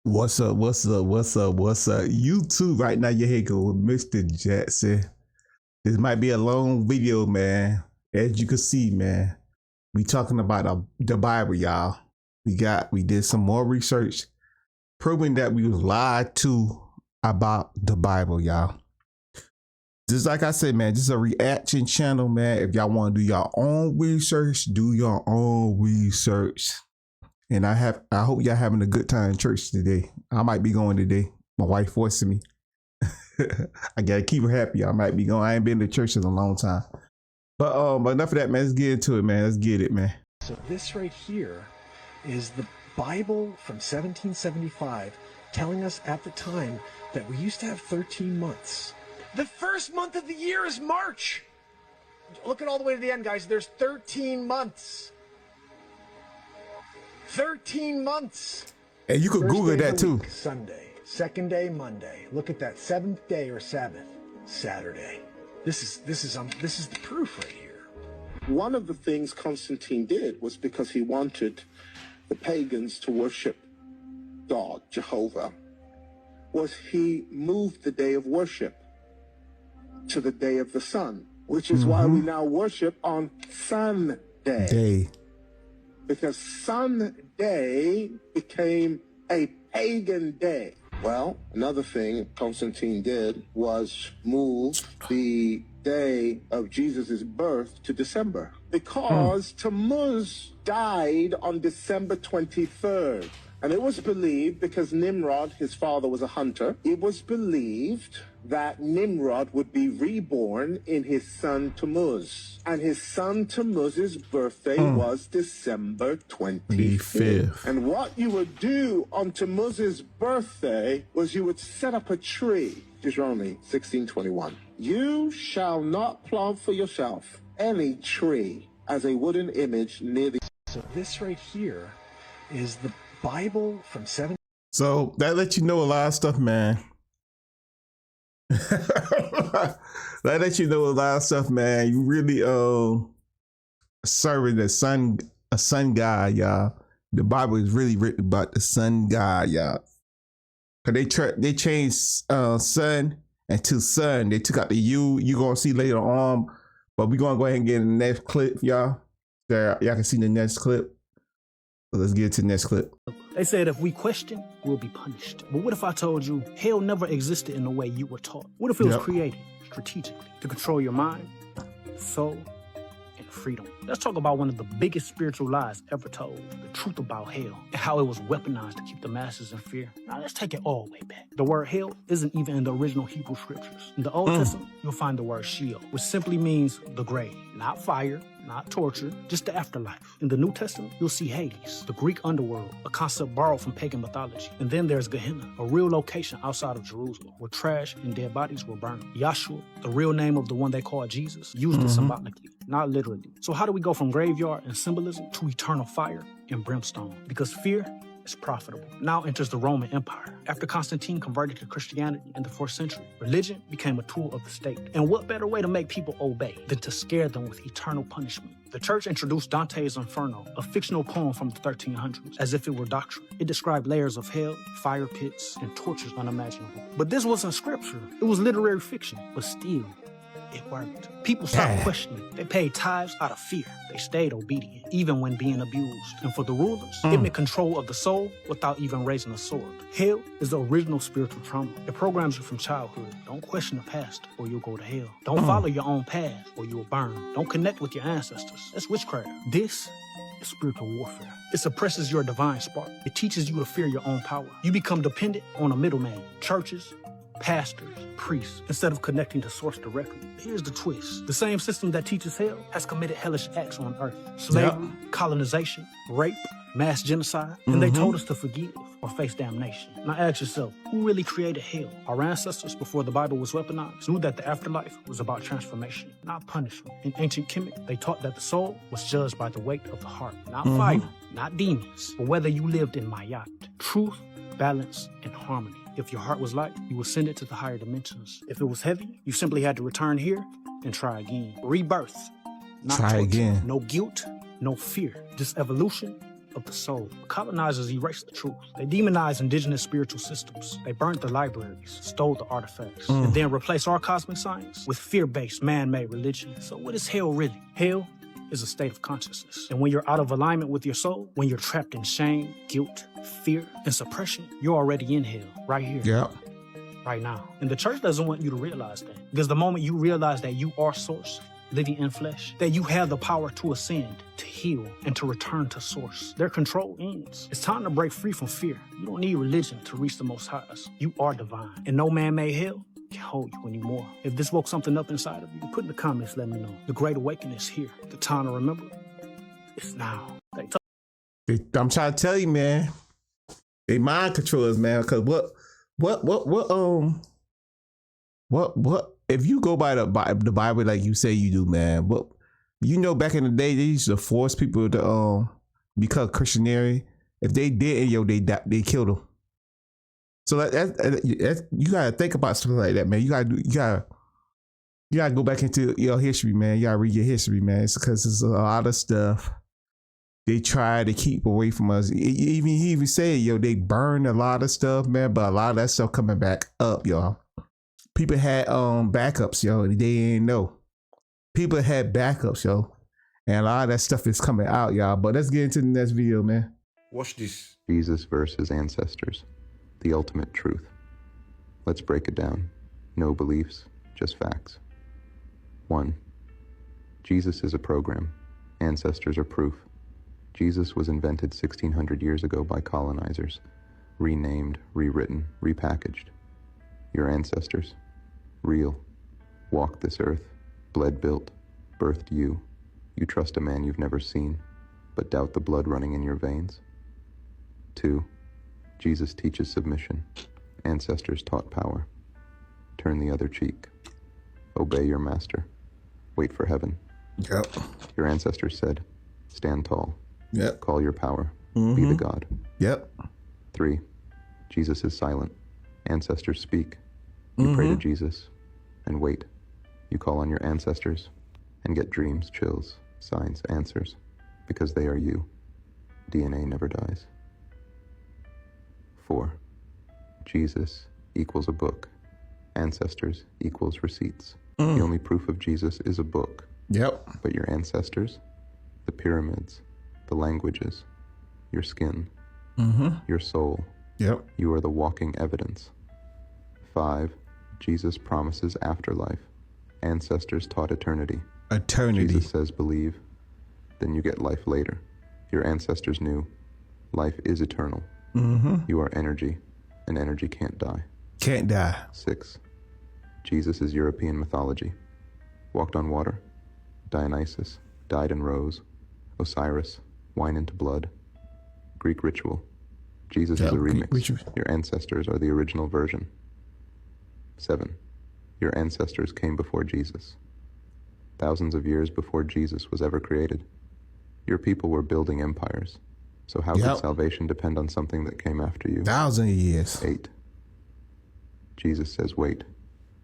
What's up? What's up? What's up? What's up? You too. Right now, your head go with Mr. Jackson. This might be a long video, man. As you can see, man, we talking about the Bible, y'all. We did some more research proving that we was lied to about the Bible, y'all. Just like I said, man, this is a reaction channel, man. If y'all want to do your own research, do your own research. And I hope y'all having a good time in church today. I might be going today. My wife forcing me. I gotta keep her happy. I might be going. I ain't been to church in a long time. But enough of that, man. Let's get into it, man. Let's get it, man. So this right here is the Bible from 1775 telling us at the time that we used to have 13 months. The first month of the year is March. Look at all the way to the end, guys. There's 13 months. 13 months. And you could First Google day that of the too. week, Sunday. Second day, Monday. Look at that. Seventh day or Sabbath, Saturday. This is the proof right here. One of the things Constantine did was because he wanted the pagans to worship God, Jehovah, was he moved the day of worship to the day of the sun, which is why we now worship on Sunday. Because Sunday became a pagan day. Well, another thing Constantine did was move the day of Jesus' birth to December, because Tammuz died on December 23rd. And it was believed, because Nimrod, his father, was a hunter, it was believed that Nimrod would be reborn in his son Tammuz. And his son Tammuz's birthday was December 25th. And what you would do on Tammuz's birthday was you would set up a tree. Deuteronomy 16:21. You shall not plant for yourself any tree as a wooden image near the... So this right here is the Bible from 7. So that lets you know a lot of stuff, man. That lets you know a lot of stuff, man. You really serving a sun god, y'all. The Bible is really written about the sun god, y'all. Cause they changed sun into sun. They took out the U. You gonna see later on, but we gonna go ahead and get in the next clip, y'all. There, y'all can see the next clip. So let's get to the next clip. They said if we question, we'll be punished. But what if I told you hell never existed in the way you were taught? What if it was created strategically to control your mind, soul, and freedom? Let's talk about one of the biggest spiritual lies ever told, the truth about hell, and how it was weaponized to keep the masses in fear. Now let's take it all the way back. The word hell isn't even in the original Hebrew scriptures. In the Old Testament, you'll find the word Sheol, which simply means the grave, not fire, not torture, just the afterlife. In the New Testament, you'll see Hades, the Greek underworld, a concept borrowed from pagan mythology. And then there's Gehenna, a real location outside of Jerusalem, where trash and dead bodies were burned. Yahshua, the real name of the one they call Jesus, used it symbolically, not literally. So how do we go from graveyard and symbolism to eternal fire and brimstone? Because fear is profitable. Now enters the Roman Empire. After Constantine converted to Christianity in the 4th century, religion became a tool of the state. And what better way to make people obey than to scare them with eternal punishment? The church introduced Dante's Inferno, a fictional poem from the 1300s, as if it were doctrine. It described layers of hell, fire pits, and tortures unimaginable. But this wasn't scripture. It was literary fiction, but still, it worked. People stopped questioning. They paid tithes out of fear. They stayed obedient, even when being abused. And for the rulers, it meant control of the soul without even raising a sword. Hell is the original spiritual trauma. It programs you from childhood. Don't question the past, or you'll go to hell. Don't follow your own path, or you'll burn. Don't connect with your ancestors. That's witchcraft. This is spiritual warfare. It suppresses your divine spark. It teaches you to fear your own power. You become dependent on a middleman, churches, pastors, priests, instead of connecting to source directly. Here's the twist. The same system that teaches hell has committed hellish acts on earth. Slavery, colonization, rape, mass genocide, and they told us to forgive or face damnation. Now ask yourself, who really created hell? Our ancestors, before the Bible was weaponized, knew that the afterlife was about transformation, not punishment. In ancient Kemet, they taught that the soul was judged by the weight of the heart, not fire, not demons, but whether you lived in Mayat. Truth, balance, and harmony. If your heart was light, you would send it to the higher dimensions. If it was heavy, you simply had to return here and try again. Rebirth, not torture. No guilt, no fear. Just evolution of the soul. Colonizers erased the truth. They demonized indigenous spiritual systems. They burnt the libraries, stole the artifacts, and then replaced our cosmic science with fear-based man-made religion. So what is hell really? Hell is a state of consciousness. And when you're out of alignment with your soul, when you're trapped in shame, guilt, fear, and suppression, you're already in hell, right here. Yeah. Right now. And the church doesn't want you to realize that. Because the moment you realize that you are source, living in flesh, that you have the power to ascend, to heal, and to return to source, their control ends. It's time to break free from fear. You don't need religion to reach the Most Highs. You are divine. And no man-made hell can hold you anymore. If this woke something up inside of you, put in the comments, let me know. The Great Awakening is here. The time to remember is now. I'm trying to tell you, man. They mind controllers, man. Because what if you go by the Bible like you say you do, man? What back in the day they used to force people to become Christianary. If they didn't, they killed them. So that's you gotta think about something like that, man. You gotta go back into your history, man. You gotta read your history, man. It's because there's a lot of stuff they try to keep away from us. He even said, they burned a lot of stuff, man. But a lot of that stuff coming back up, y'all. People had backups, they didn't know. People had backups, and a lot of that stuff is coming out, y'all. But let's get into the next video, man. Watch this. Jesus versus ancestors, the ultimate truth. Let's break it down. No beliefs, just facts. 1. Jesus is a program. Ancestors are proof. Jesus was invented 1600 years ago by colonizers, renamed, rewritten, repackaged. Your ancestors, real, walked this earth, bled built, birthed you. You trust a man you've never seen, but doubt the blood running in your veins. 2. Jesus teaches submission. Ancestors taught power. Turn the other cheek. Obey your master. Wait for heaven. Yep. Your ancestors said, stand tall. Yep. Call your power. Be the God. Yep. 3. Jesus is silent. Ancestors speak. You pray to Jesus and wait. You call on your ancestors and get dreams, chills, signs, answers, because they are you. DNA never dies. 4. Jesus equals a book. Ancestors equals receipts. The only proof of Jesus is a book. Yep. But your ancestors, the pyramids, the languages, your skin, your soul, yep. You are the walking evidence. 5. Jesus promises afterlife. Ancestors taught eternity. Eternity. Jesus says believe, then you get life later. Your ancestors knew life is eternal. You are energy, and energy can't die. Can't die. 6. Jesus is European mythology. Walked on water. Dionysus died and rose. Osiris, wine into blood. Greek ritual. Jesus is a remix. Your ancestors are the original version. 7. Your ancestors came before Jesus. Thousands of years before Jesus was ever created. Your people were building empires. So how could salvation depend on something that came after you? Thousands of years. 8. Jesus says wait.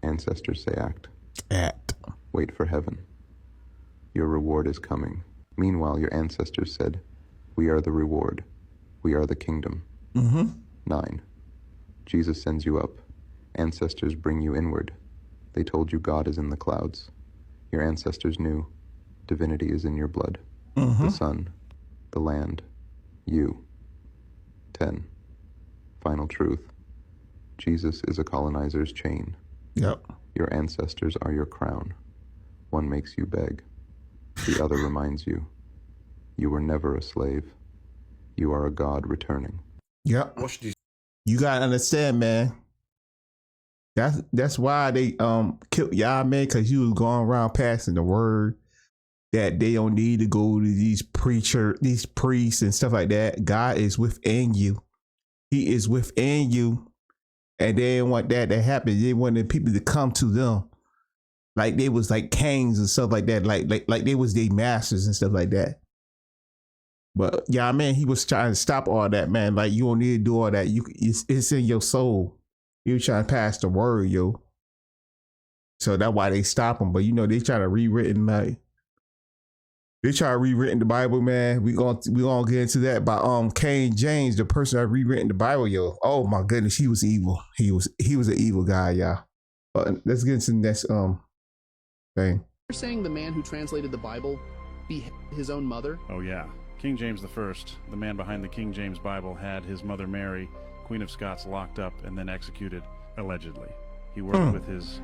Ancestors say act. Act. Wait for heaven. Your reward is coming. Meanwhile, your ancestors said, we are the reward. We are the kingdom. 9. Jesus sends you up. Ancestors bring you inward. They told you God is in the clouds. Your ancestors knew divinity is in your blood. The sun, the land, you. 10. Final truth. Jesus is a colonizer's chain. Yep. Your ancestors are your crown. One makes you beg. The other reminds you, you were never a slave. You are a God returning. Yep. Watch this. You gotta understand, man. That's why they killed y'all, man, because you was going around passing the word that they don't need to go to these priests and stuff like that. God is within you. He is within you. And they didn't want that to happen. They wanted people to come to them. Like they was like kings and stuff like that. Like they was their masters and stuff like that. But yeah, man, he was trying to stop all that, man. Like you don't need to do all that. It's in your soul. You trying to pass the word, yo. So that's why they stop him. But they try to rewritten like They try to rewritten the Bible, man. We gonna get into that. By King James, the person that rewritten the Bible, yo. Oh my goodness, he was evil. He was an evil guy, y'all. But let's get into the next thing. You're saying the man who translated the Bible beheaded his own mother? Oh yeah. King James I, the man behind the King James Bible, had his mother Mary, Queen of Scots, locked up and then executed, allegedly. He worked with his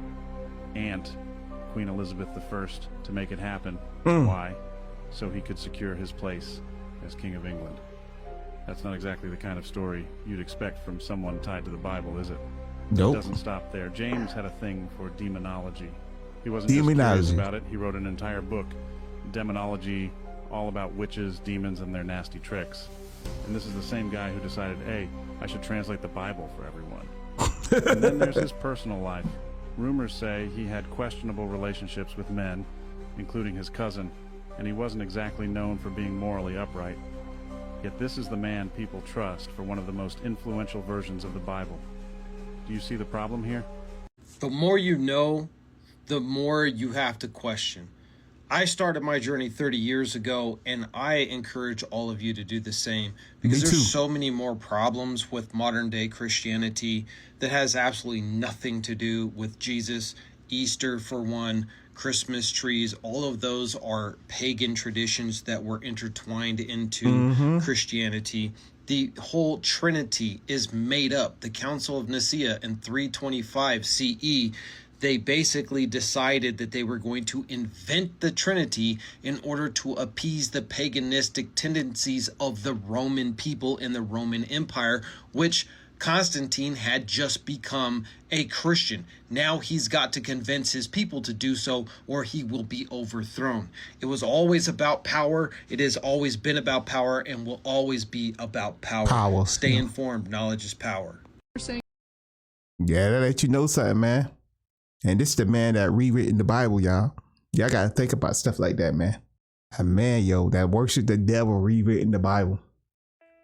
aunt, Queen Elizabeth I, to make it happen. Why? So he could secure his place as King of England. That's not exactly the kind of story you'd expect from someone tied to the Bible, is it? Nope. It doesn't stop there. James had a thing for demonology. He wasn't just curious about it. He wrote an entire book, Demonology, all about witches, demons, and their nasty tricks. And this is the same guy who decided, hey, I should translate the Bible for everyone. And then there's his personal life. Rumors say he had questionable relationships with men, including his cousin, and he wasn't exactly known for being morally upright. Yet this is the man people trust for one of the most influential versions of the Bible. Do you see the problem here? The more you know, the more you have to question. I started my journey 30 years ago, and I encourage all of you to do the same, because there's so many more problems with modern day Christianity that has absolutely nothing to do with Jesus. Easter, for one, Christmas trees, all of those are pagan traditions that were intertwined into Christianity. The whole Trinity is made up. The Council of Nicaea in 325 CE, they basically decided that they were going to invent the Trinity in order to appease the paganistic tendencies of the Roman people in the Roman Empire, which Constantine had just become a Christian. Now he's got to convince his people to do so, or he will be overthrown. It was always about power. It has always been about power and will always be about power. Stay informed. Knowledge is power. Yeah, that let you know something, man. And this is the man that rewritten the Bible, y'all. Y'all gotta think about stuff like that, man. A man, yo, that worship the devil rewritten the Bible.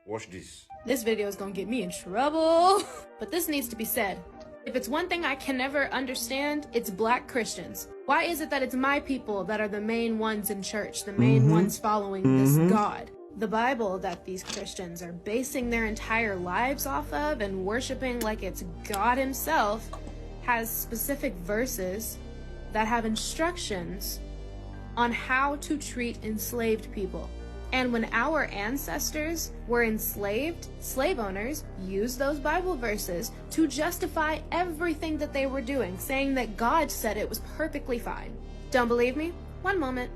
Watch this. This video is gonna get me in trouble. But this needs to be said. If it's one thing I can never understand, it's black Christians. Why is it that it's my people that are the main ones in church, the main ones following this God? The Bible that these Christians are basing their entire lives off of and worshiping like it's God himself has specific verses that have instructions on how to treat enslaved people. And when our ancestors were enslaved, slave owners used those Bible verses to justify everything that they were doing, saying that God said it was perfectly fine. Don't believe me? One moment.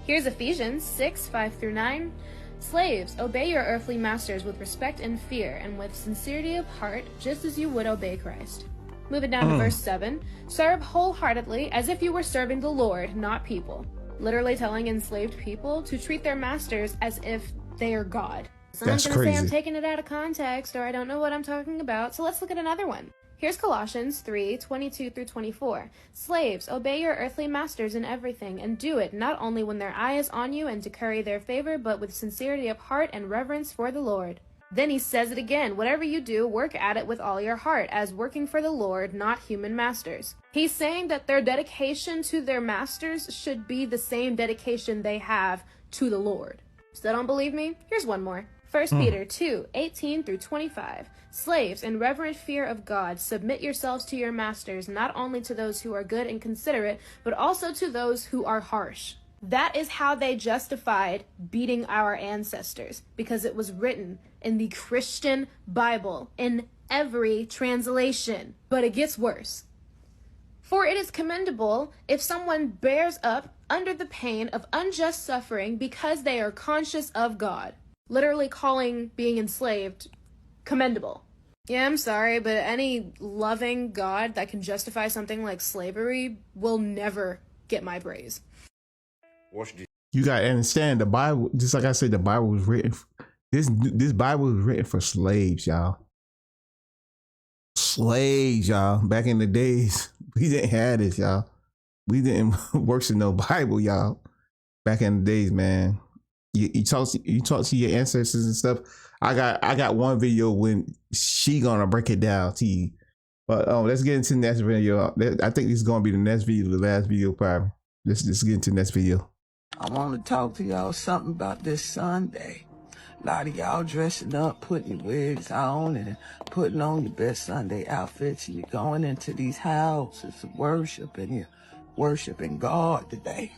Here's Ephesians 6:5-9. Slaves, obey your earthly masters with respect and fear, and with sincerity of heart, just as you would obey Christ. Moving down to verse 7. Serve wholeheartedly as if you were serving the Lord, not people. Literally telling enslaved people to treat their masters as if they are God. Someone's gonna say I'm taking it out of context, or I don't know what I'm talking about, so let's look at another one. Here's Colossians 3:22-24. Slaves, obey your earthly masters in everything, and do it not only when their eye is on you and to curry their favor, but with sincerity of heart and reverence for the Lord. Then he says it again, whatever you do, work at it with all your heart, as working for the Lord, not human masters. He's saying that their dedication to their masters should be the same dedication they have to the Lord. Still don't believe me? Here's one more. 1 Peter 2:18-25. Slaves, in reverent fear of God, submit yourselves to your masters, not only to those who are good and considerate, but also to those who are harsh. That is how they justified beating our ancestors, because it was written in the Christian Bible in every translation. But it gets worse. For it is commendable if someone bears up under the pain of unjust suffering because they are conscious of God. Literally calling being enslaved commendable. Yeah, I'm sorry, but any loving God that can justify something like slavery will never get my praise. Watch this. You gotta understand the Bible. Just like I said, the Bible was written. This Bible was written for slaves, y'all. Slaves, y'all. Back in the days, we didn't have this, y'all. We didn't worship no Bible, y'all. Back in the days, man. You talk to your ancestors and stuff. I got one video when she gonna break it down to you. But let's get into the next video. I think this is gonna be the next video, the last video probably. Let's get into the next video. I want to talk to y'all something about this Sunday. A lot of y'all dressing up, putting your wigs on and putting on your best Sunday outfits, and you're going into these houses of worship, and you're worshiping God today.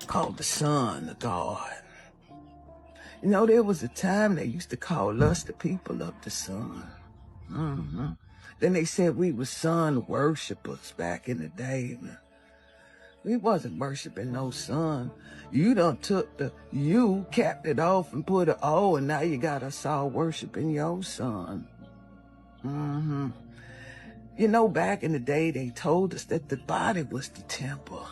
Called the Son of God. You know, there was a time they used to call us the people of the sun. Then they said we were sun worshipers back in the day. We wasn't worshiping no sun. You done took the you, capped it off and put a O, and now you got us all worshiping your son. You know, back in the day, they told us that the body was the temple.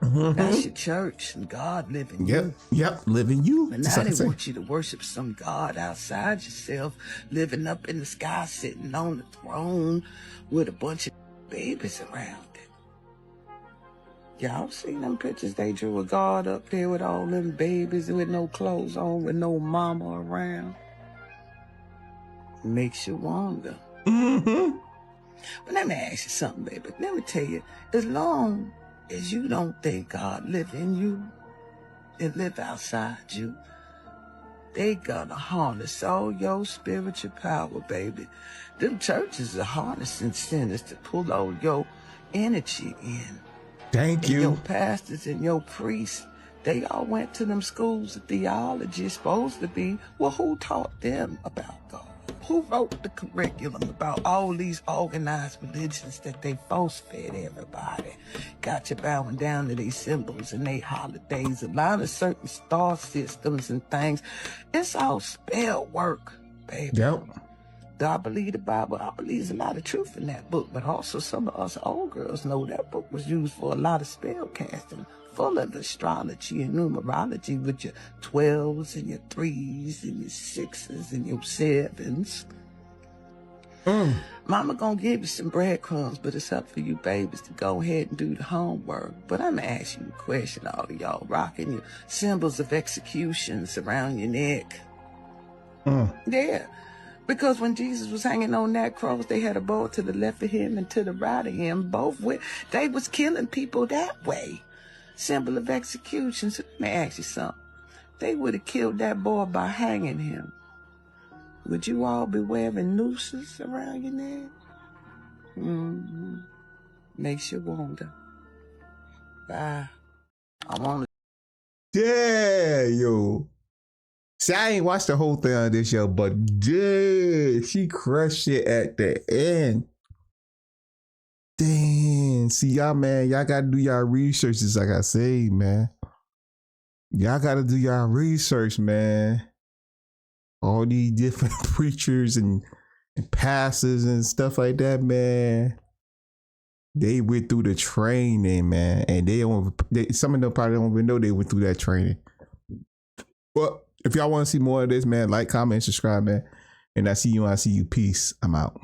That's your church, and God living you. Yep, living you. But now they want you to worship some God outside yourself, living up in the sky, sitting on the throne with a bunch of babies around it. Y'all seen them pictures? They drew a God up there with all them babies with no clothes on, with no mama around. Makes you wonder. But let me ask you something, baby. Let me tell you, as long as you don't think God live in you and live outside you, they gonna harness all your spiritual power, baby. Them churches are harnessing sinners to pull all your energy in. Thank you. Your pastors and your priests, they all went to them schools of theology, supposed to be. Well, who taught them about God? Who wrote the curriculum about all these organized religions that they force-fed everybody? Got you bowing down to these symbols and they holidays, a lot of certain star systems and things. It's all spell work, baby. Yep. Do I believe the Bible? I believe there's a lot of truth in that book, but also some of us old girls know that book was used for a lot of spell casting, full of astrology and numerology with your 12s and your 3s and your 6s and your 7s. Mama gonna give you some breadcrumbs, but it's up for you babies to go ahead and do the homework. But I'm gonna ask you a question, all of y'all rocking your symbols of executions around your neck. Yeah. Because when Jesus was hanging on that cross, they had a bow to the left of him and to the right of him. Both with, they was killing people that way. Symbol of execution. So let me ask you something. They would have killed that boy by hanging him. Would you all be wearing nooses around your neck? Makes you wonder. I want to. Yeah, yo. See, I ain't watched the whole thing on this show, but yeah, she crushed it at the end. Damn. See, y'all, man, y'all got to do y'all researches, like I say, man. Y'all got to do y'all research, man. All these different preachers and pastors and stuff like that, man. They went through the training, man. And some of them probably don't even know they went through that training. Well, if y'all want to see more of this, man, like, comment, subscribe, man. And I see you. Peace. I'm out.